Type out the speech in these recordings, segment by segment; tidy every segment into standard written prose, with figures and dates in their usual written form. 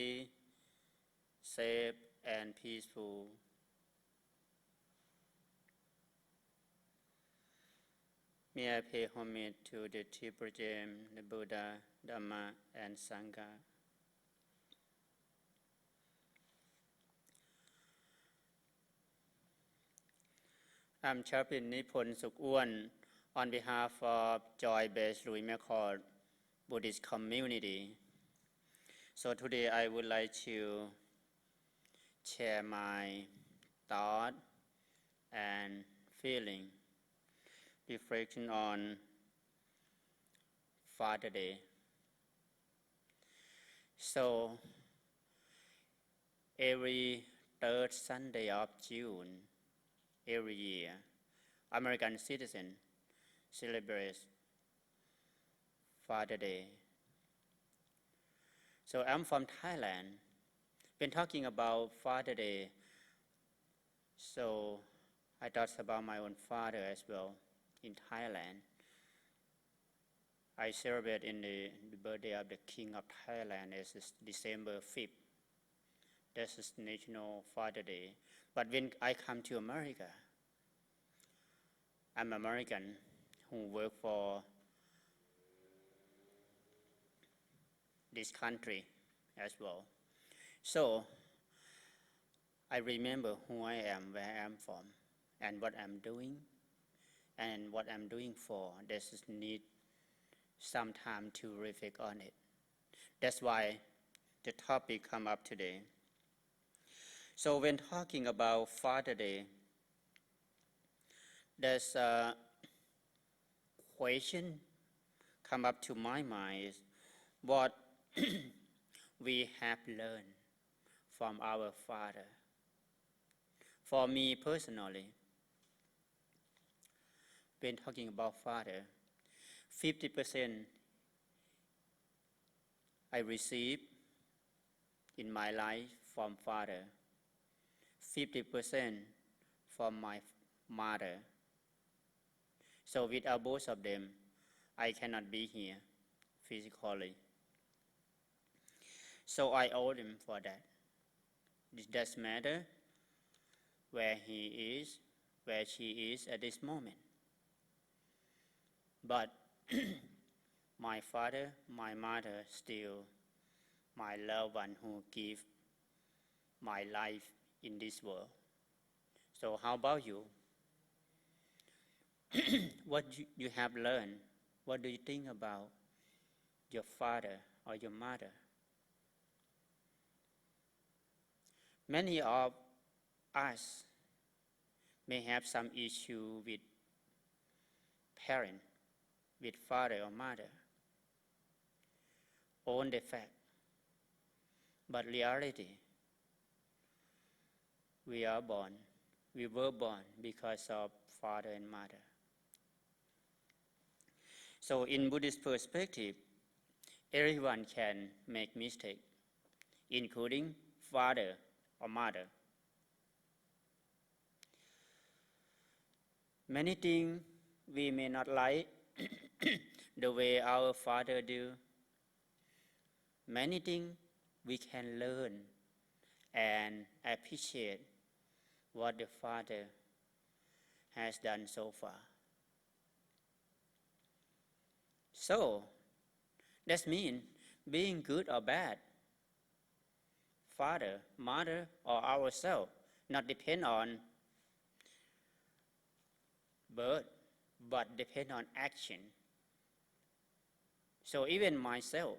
healthy, safe, and peaceful. May I pay homage to the Triple Gem, the Buddha, Dhamma, and Sangha. I'm Chaplain Nipon Suk Uwan on behalf of Joy-Based Louis McCord Buddhist community. So today I would like to share my thought and feeling, reflection on Father Day. So every third Sunday of June, every year, American citizens celebrate Father Day. So I'm from Thailand. When talking about Father Day, so I thought about my own father as well in Thailand. I celebrate in the birthday of the King of Thailand as December 5th. This is National Father Day. But when I come to America, I'm American who work for this country as well. So I remember who I am, where I am from, and what I'm doing, and what I'm doing for. This is need some time to reflect on it. That's why the topic come up today. So when talking about Father Day, there's a question come up to my mind is what we have learned from our Father. For me personally, when talking about Father, 50% I receive in my life from Father, 50% from my mother. So without both of them, I cannot be here physically. So I owe them for that. It doesn't matter where he is, where she is at this moment. But my father, my mother, still my loved one who give my life in this world. So how about you? What you have learned? What do you think about your father or your mother? Many of us may have some issue with parent, with father or mother. Own the fact. But reality, we were born because of father and mother. So in Buddhist perspective, everyone can make mistake, including father or mother. Many things we may not like the way our father do. Many things we can learn and appreciate what the father has done so far. So, that means being good or bad, father, mother, or ourselves, not depend on birth, but depend on action. So even myself,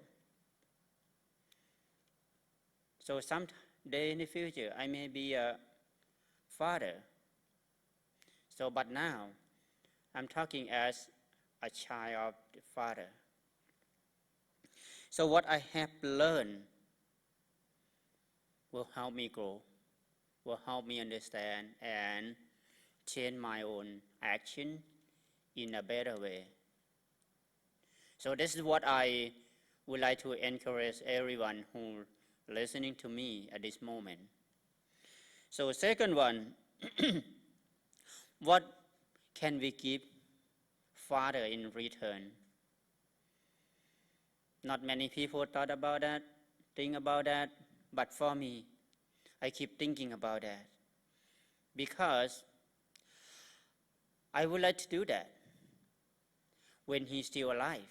so someday in the future, I may be a father. So, but now, I'm talking as a child of the father. So what I have learned will help me grow, will help me understand and change my own action in a better way. So this is what I would like to encourage everyone who listening to me at this moment. So second one, what can we give Father in return? Not many people thought about that, think about that, But for me, I keep thinking about that because I would like to do that when he's still alive.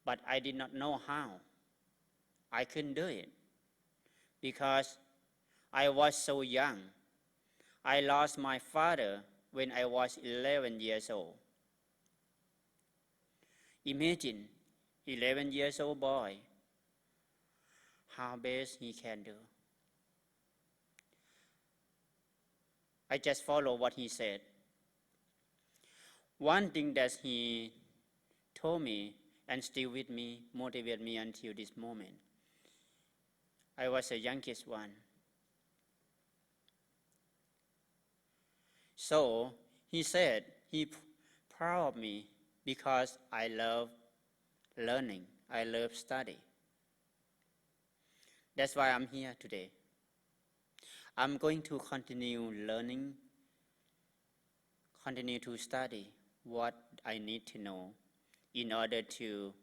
But I did not know how. I couldn't do it because I was so young. I lost my father when I was 11 years old. Imagine 11 years old boy, how best he can do. I just follow what he said. One thing that he told me and still with me, motivated me until this moment. I was the youngest one. So he said he proud of me because I love learning, I love study. That's why I'm here today. I'm going to continue learning, continue to study what I need to know in order to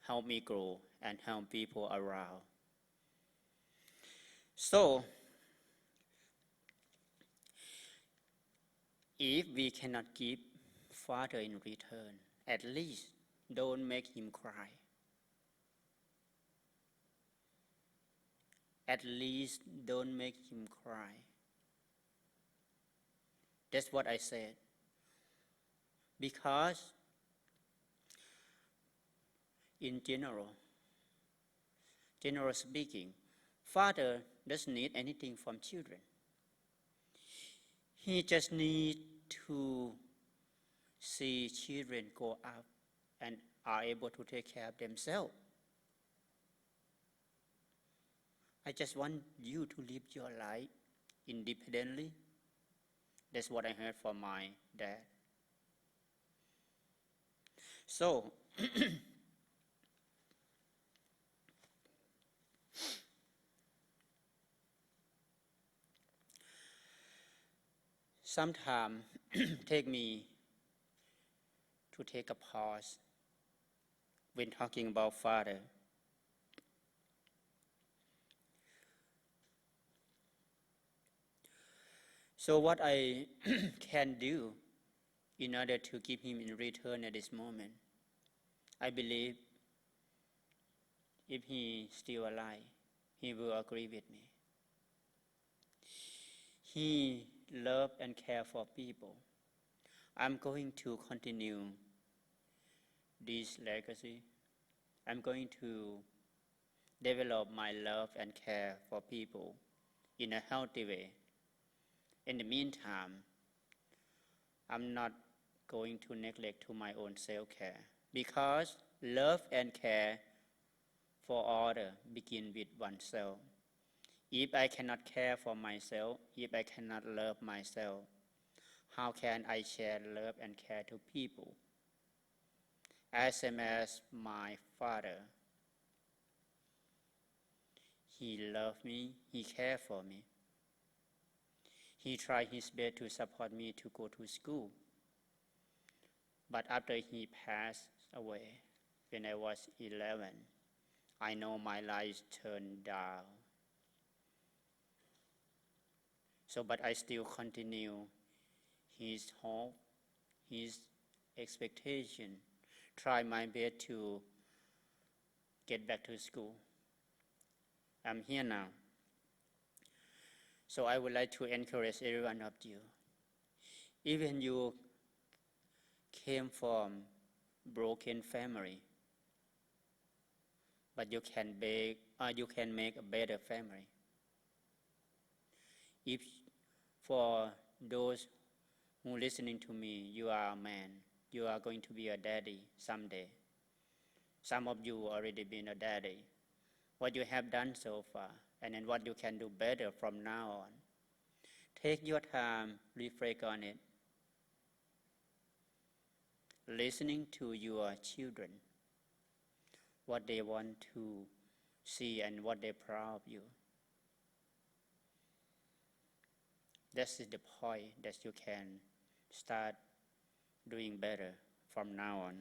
help me grow and help people around. So, if we cannot give Father in return, at least don't make him cry. At least don't make him cry. That's what I said. Because in general speaking, Father doesn't need anything from children. He just needs to see children grow up and are able to take care of themselves. I just want you to live your life independently. That's what I heard from my dad. So, sometimes take me to take a pause when talking about Father. So what I can do in order to give him in return at this moment, I believe if he is still alive, he will agree with me. He loves and cares for people. I'm going to continue this legacy. I'm going to develop my love and care for people in a healthy way. In the meantime, I'm not going to neglect to my own self-care because love and care for others begin with oneself. If I cannot care for myself, if I cannot love myself, how can I share love and care to people? As same as my father, he loved me, he cared for me. He tried his best to support me to go to school. But after he passed away, when I was 11, I know my life turned down. So, but I still continue his hope, his expectation, try my best to get back to school. I'm here now. So I would like to encourage every one of you. Even you came from broken family, but you can make a better family. If for those who are listening to me, you are a man, you are going to be a daddy someday. Some of you already been a daddy. What you have done so far, and then what you can do better from now on. Take your time, reflect on it. Listening to your children, what they want to see and what they're proud of you. This is the point that you can start doing better from now on.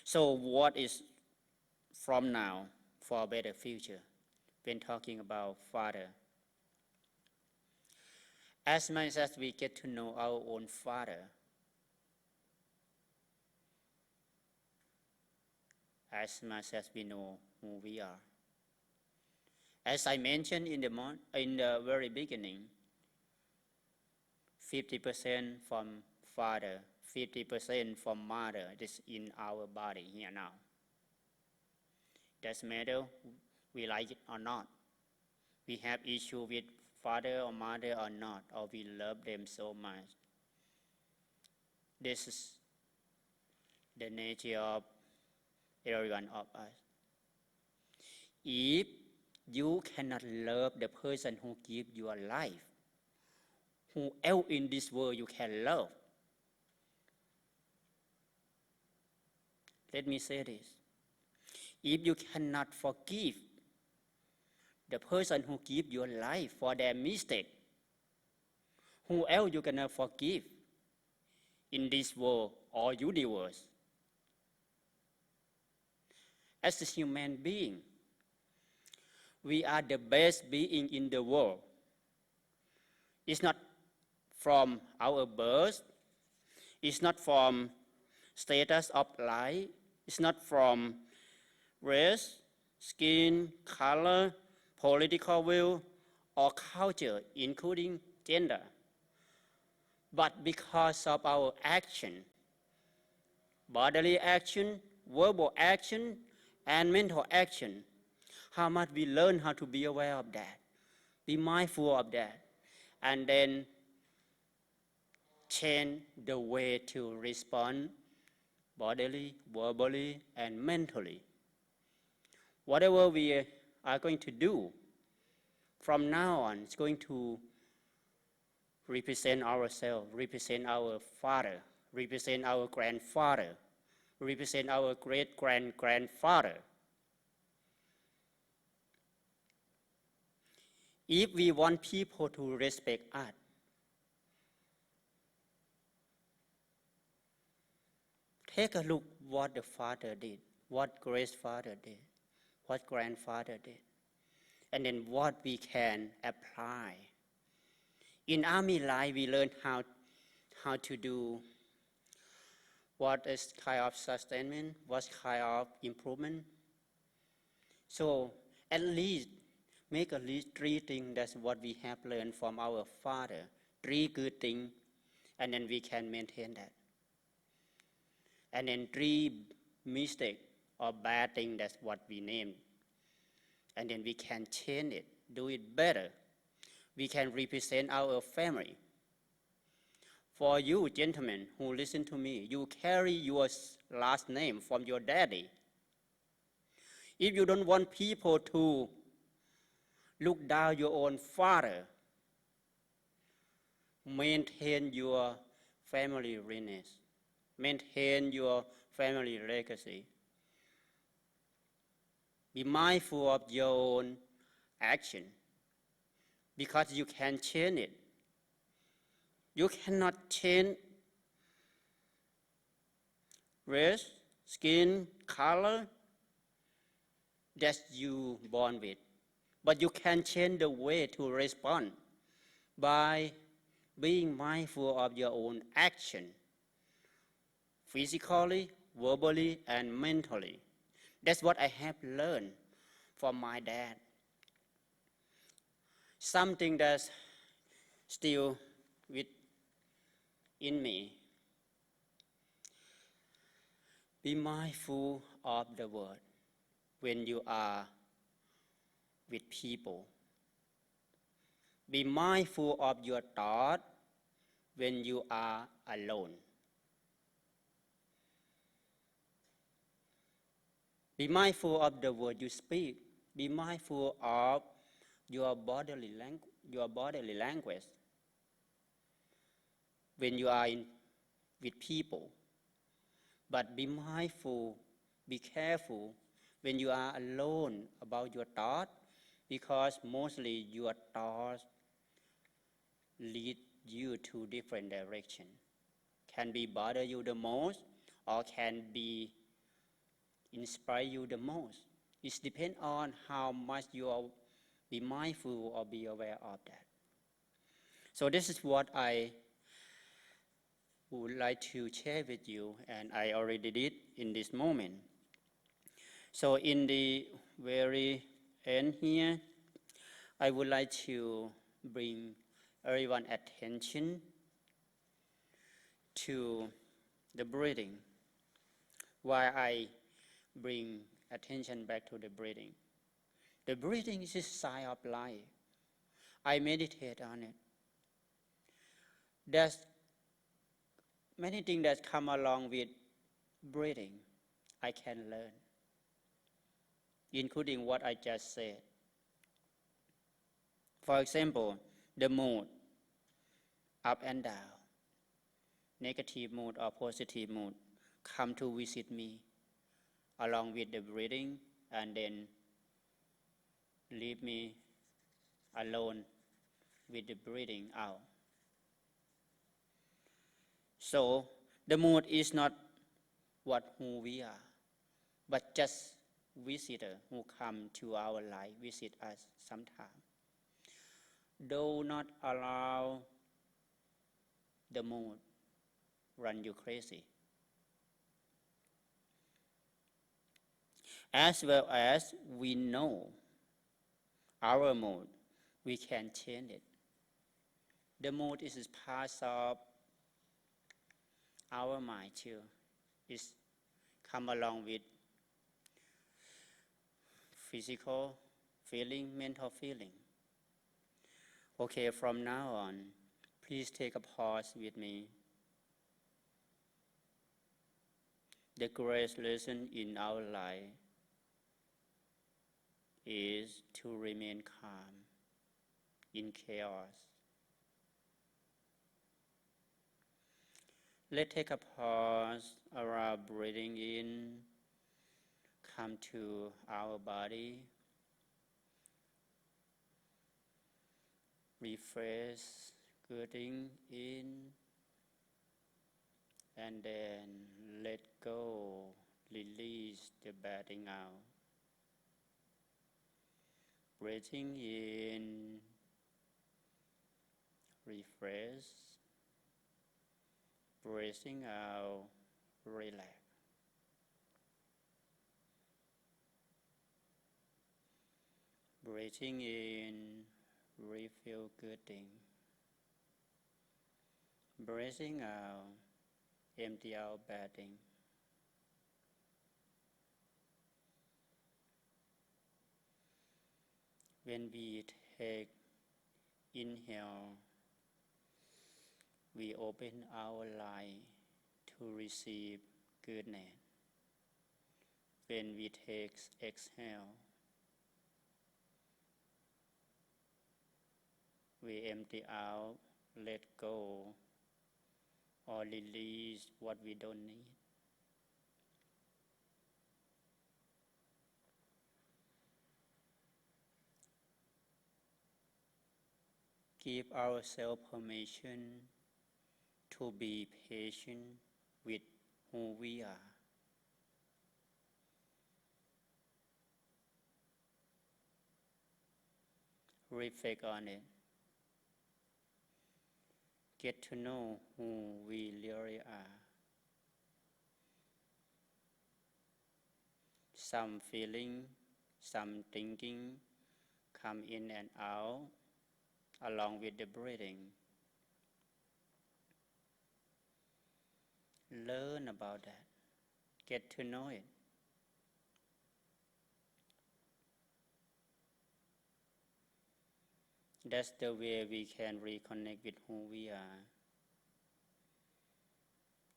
So what is from now? for a better future when talking about Father. As much as we get to know our own Father, as much as we know who we are. As I mentioned in the very beginning, 50% from Father, 50% from Mother is in our body here now. Doesn't matter we like it or not. We have issue with father or mother or not, or we love them so much. This is the nature of every one of us. If you cannot love the person who gives your life, who else in this world you can love? Let me say this. If you cannot forgive the person who gives your life for their mistake, who else you gonna forgive in this world or universe? As a human being, we are the best being in the world. It's not from our birth, it's not from status of life, it's not from race, skin, color, political view, or culture, including gender. But because of our action, bodily action, verbal action, and mental action, how much we learn how to be aware of that, be mindful of that, and then change the way to respond bodily, verbally, and mentally. Whatever we are going to do from now on is going to represent ourselves, represent our father, represent our grandfather, represent our great-grandfather. If we want people to respect us, take a look what the father did, what great-father did, what grandfather did, and then what we can apply. In army life, we learn how to do what is kind of sustainment, what kind of improvement. So at least make at least 3 things. That's what we have learned from our father. 3 good things, and then we can maintain that. And then 3 mistakes or bad things, that's what we named. And then we can change it, do it better. We can represent our family. For you, gentlemen, who listen to me, you carry your last name from your daddy. If you don't want people to look down your own father, maintain your family lineage, maintain your family legacy. Be mindful of your own action, because you can change it. You cannot change race, skin, color that you born with, but you can change the way to respond by being mindful of your own action, physically, verbally, and mentally. That's what I have learned from my dad. Something that's still within me. Be mindful of the word when you are with people. Be mindful of your thought when you are alone. Be mindful of the word you speak. Be mindful of your bodily language when you are with people. But be mindful, be careful when you are alone about your thoughts, because mostly your thoughts lead you to different directions. Can be bother you the most, or can be inspire you the most. It depends on how much you are be mindful or be aware of that. So this is what I would like to share with you, and I already did in this moment. So in the very end here, I would like to bring everyone's attention to the breathing. Why I bring attention back to the breathing. The breathing is a sign of life. I meditate on it. There's many things that come along with breathing I can learn, including what I just said. For example, the mood, up and down, negative mood or positive mood, come to visit me along with the breathing and then leave me alone with the breathing out. So the mood is not who we are, but just visitor who come to our life, visit us sometime. Do not allow the mood run you crazy. As well as we know our mood, we can change it. The mood is part of our mind too. It's come along with physical feeling, mental feeling. Okay, from now on, please take a pause with me. The greatest lesson in our life is to remain calm in chaos. Let's take a pause around breathing in, come to our body, refresh, breathing in, and then let go, release the breathing out. Breathing in, refresh, breathing out, relax. Breathing in, refill good thing. Breathing out, empty out bad thing. When we take inhale, we open our life to receive goodness. When we take exhale, we empty out, let go, or release what we don't need. Give ourselves permission to be patient with who we are. Reflect on it. Get to know who we really are. Some feeling, some thinking come in and out along with the breathing. Learn about that. Get to know it. That's the way we can reconnect with who we are.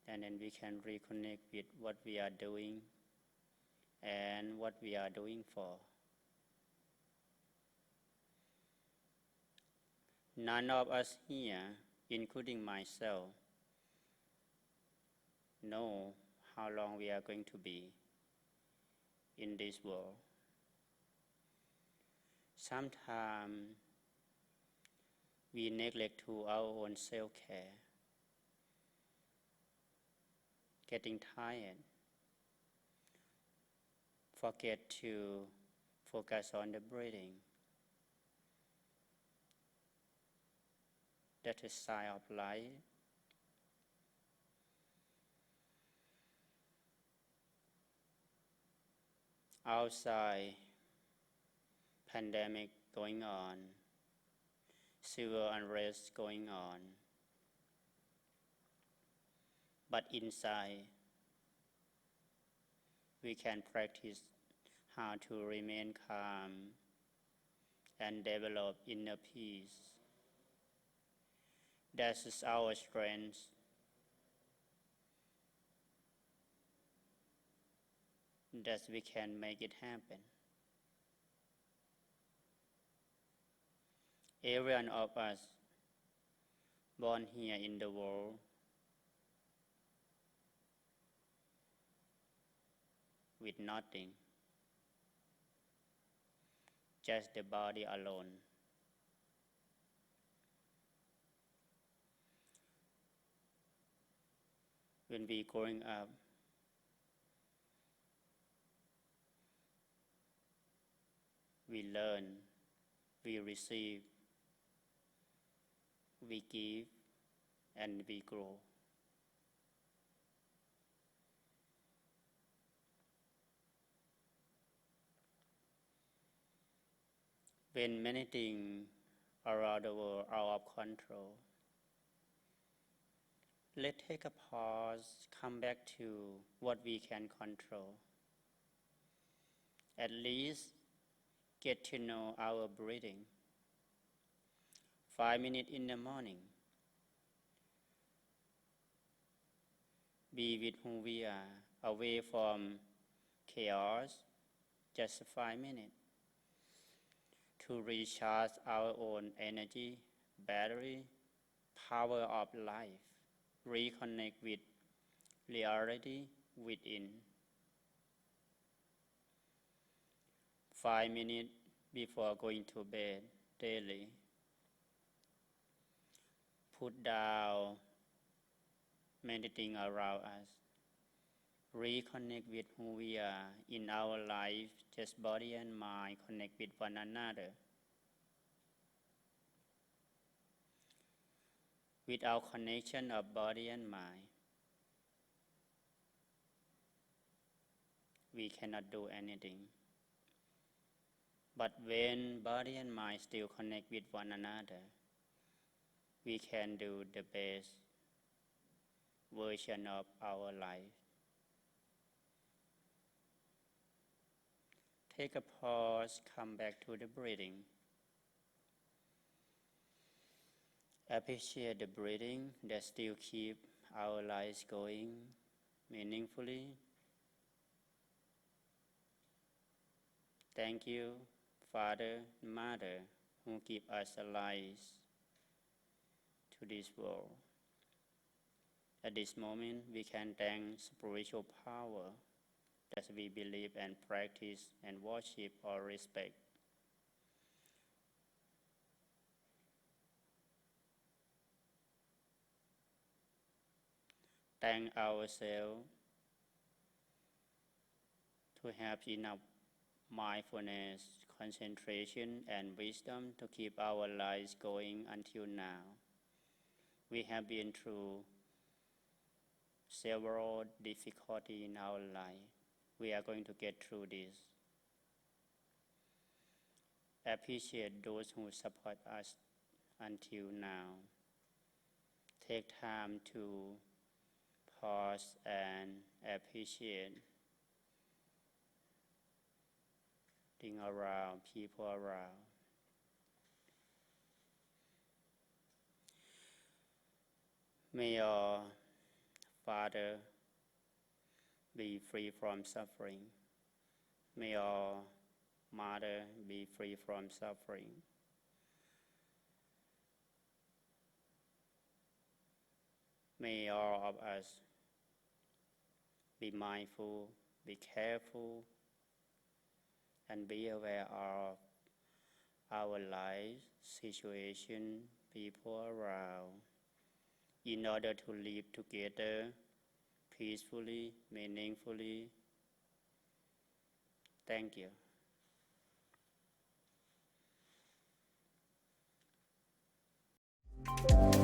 And then we can reconnect with what we are doing and what we are doing for. None of us here, including myself, know how long we are going to be in this world. Sometimes we neglect to our own self-care, getting tired, forget to Focus on the breathing. That is sign of life. Outside, pandemic going on, civil unrest going on. But inside, we can practice how to remain calm and develop inner peace. That is our strength. That we can make it happen. Every one of us born here in the world with nothing, just the body alone. When we growing up, we learn, we receive, we give, and we grow. When many things around the world are out of control, let's take a pause, come back to what we can control. At least get to know our breathing. 5 minutes in the morning. Be with who we are, away from chaos, just 5 minutes. To recharge our own energy, battery, power of life, reconnect with reality within. 5 minutes before going to bed daily. Put down anything around us. Reconnect with who we are in our life, just body and mind, connect with one another. Without connection of body and mind, we cannot do anything. But when body and mind still connect with one another, we can do the best version of our life. Take a pause, come back to the breathing. Appreciate the breathing that still keep our lives going meaningfully. Thank you, Father, Mother, who keep us alive to this world. At this moment, we can thank spiritual power that we believe and practice and worship or respect. Thank ourselves to have enough mindfulness, concentration, and wisdom to keep our lives going until now. We have been through several difficulties in our life. We are going to get through this. Appreciate those who support us until now. Take time to pause and appreciate things around, people around. May your Father be free from suffering. May your Mother be free from suffering. May all of us be mindful, be careful, and be aware of our life, situation, people around, in order to live together peacefully, meaningfully. Thank you. you.